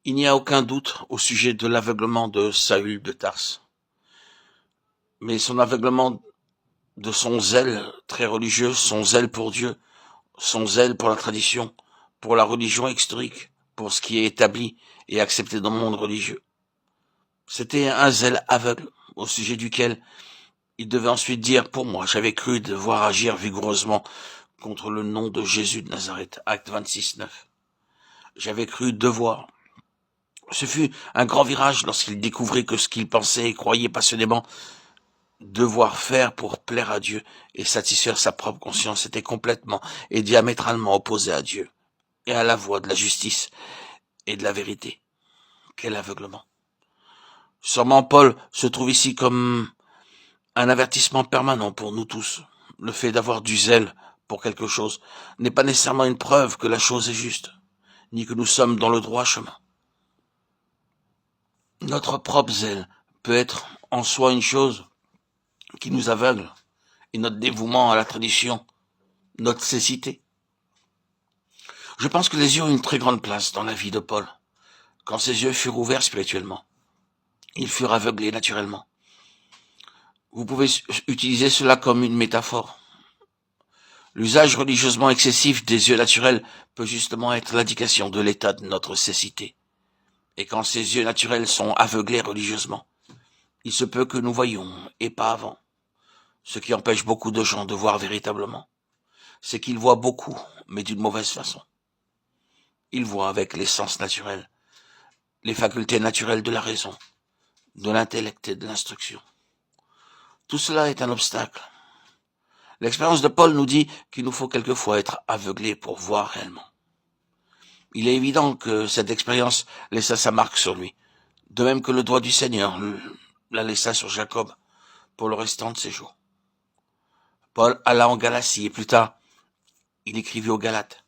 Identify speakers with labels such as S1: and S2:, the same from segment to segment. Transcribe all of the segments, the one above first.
S1: Il n'y a aucun doute au sujet de l'aveuglement de Saül de Tarse. Mais son aveuglement de son zèle très religieux, son zèle pour Dieu, son zèle pour la tradition, pour la religion historique, pour ce qui est établi et accepté dans le monde religieux. C'était un zèle aveugle au sujet duquel il devait ensuite dire, pour moi, j'avais cru devoir agir vigoureusement contre le nom de Jésus de Nazareth, acte 26, 9. J'avais cru devoir. Ce fut un grand virage lorsqu'il découvrit que ce qu'il pensait et croyait passionnément devoir faire pour plaire à Dieu et satisfaire sa propre conscience était complètement et diamétralement opposé à Dieu et à la voie de la justice et de la vérité. Quel aveuglement. Sûrement Paul se trouve ici comme un avertissement permanent pour nous tous. Le fait d'avoir du zèle pour quelque chose n'est pas nécessairement une preuve que la chose est juste, ni que nous sommes dans le droit chemin. Notre propre zèle peut être en soi une chose qui nous aveugle, et notre dévouement à la tradition, notre cécité. Je pense que les yeux ont une très grande place dans la vie de Paul. Quand ses yeux furent ouverts spirituellement, ils furent aveuglés naturellement. Vous pouvez utiliser cela comme une métaphore. L'usage religieusement excessif des yeux naturels peut justement être l'indication de l'état de notre cécité. Et quand ces yeux naturels sont aveuglés religieusement, il se peut que nous voyions, et pas avant. Ce qui empêche beaucoup de gens de voir véritablement, c'est qu'ils voient beaucoup, mais d'une mauvaise façon. Ils voient avec les sens naturels, les facultés naturelles de la raison, de l'intellect et de l'instruction. Tout cela est un obstacle. L'expérience de Paul nous dit qu'il nous faut quelquefois être aveuglés pour voir réellement. Il est évident que cette expérience laissa sa marque sur lui, de même que le doigt du Seigneur la laissa sur Jacob pour le restant de ses jours. Paul alla en Galatie et plus tard, il écrivit aux Galates.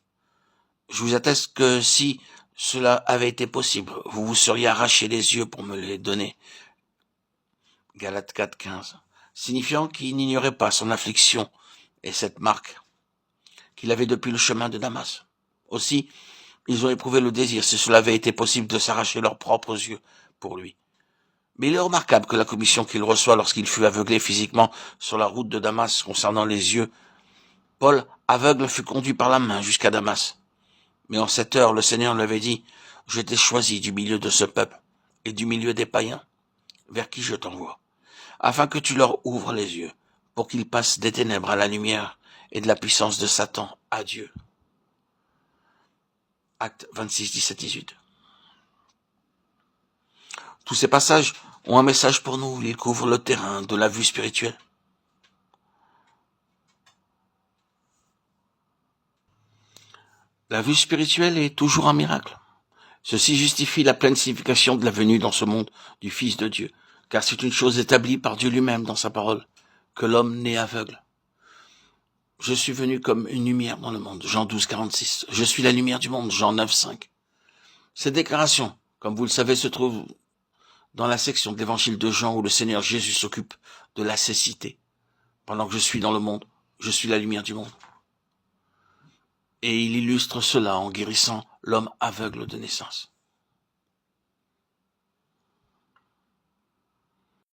S1: Je vous atteste que si cela avait été possible, vous vous seriez arraché les yeux pour me les donner. Galates 4, 15. Signifiant qu'il n'ignorait pas son affliction et cette marque qu'il avait depuis le chemin de Damas. Aussi, ils ont éprouvé le désir, si cela avait été possible, de s'arracher leurs propres yeux pour lui. Mais il est remarquable que la commission qu'il reçoit lorsqu'il fut aveuglé physiquement sur la route de Damas concernant les yeux, Paul, aveugle, fut conduit par la main jusqu'à Damas. Mais en cette heure, le Seigneur lui avait dit, « Je t'ai choisi du milieu de ce peuple et du milieu des païens, vers qui je t'envoie, afin que tu leur ouvres les yeux, pour qu'ils passent des ténèbres à la lumière et de la puissance de Satan à Dieu. » Acte 26, 17, 18. Tous ces passages ont un message pour nous. Ils couvrent le terrain de la vue spirituelle. La vue spirituelle est toujours un miracle. Ceci justifie la pleine signification de la venue dans ce monde du Fils de Dieu, car c'est une chose établie par Dieu lui-même dans sa parole, que l'homme n'est aveugle. Je suis venu comme une lumière dans le monde, Jean 12, 46. Je suis la lumière du monde, Jean 9, 5. Cette déclaration, comme vous le savez, se trouve dans la section de l'évangile de Jean où le Seigneur Jésus s'occupe de la cécité. Pendant que je suis dans le monde, je suis la lumière du monde. Et il illustre cela en guérissant l'homme aveugle de naissance.